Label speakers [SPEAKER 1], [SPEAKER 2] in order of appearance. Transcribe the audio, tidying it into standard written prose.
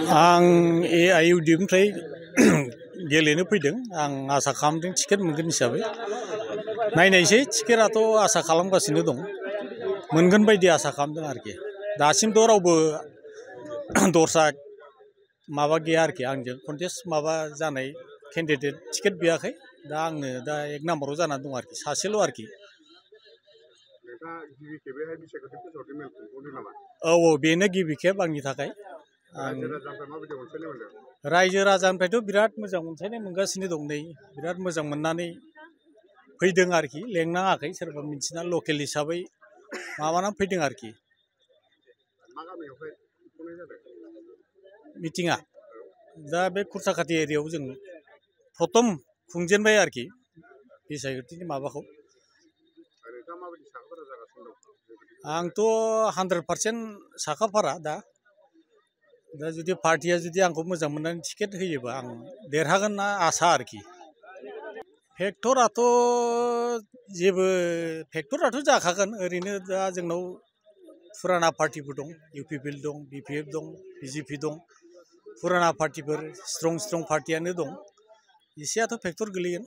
[SPEAKER 1] आं AIUDIनिफ्राय गेलेनो फैदों। आं आसा खालामदों टिकेट मोनगोन हिसाबै। नायनायसै टिकेटआथ' आसा खालामगासिनो दं। मोनगोन बायदि आसा खालामदों आरोखि। दासिमथ' रावबो दस्रा माबा गैया आरोखि आंजों कन्टेस्ट माबा जानाय केन्डिडेट टिकेट बियाखै। दा आंनो दा 1 नाम्बाराव जानानै दं आरोखि, सासेल' आरोखि। औ बेनो गिबि खेब आंनि थाखाय। रायजो राजानिफ्रायथ' बिराद मोजां अनसायनाय मोनगासिनो दं नै। बिराद मोजां मोननानै फैदों आरोखि, लेंनाङाखै सोरबा मिन्थिना लकेल हिसाबै माबानानै फैदों आरोखि। मिटिङा दा बे खुरसाखाथि एरियायाव जों प्रथम खुंजेनबाय आरोखि बिसायख'थिनि माबाखौ। आंथ' 100% साखाफारा दा जुदि पार्टिया जुदि आंखौ मोजां मोननानै टिकेट होयोबा आं देरहागोन ना आसा आरोखि। फेक्टराथ' जेबो फेक्टराथ' जाखागोन। ओरैनो दा जोंनाव फुराना पार्टिफोर दं, UPPL दं, BPF दं, BJP दं। फुराना पार्टिफोर स्ट्रं पार्टियानो दं। एसेयाथ' फेक्टर गोलैगोन।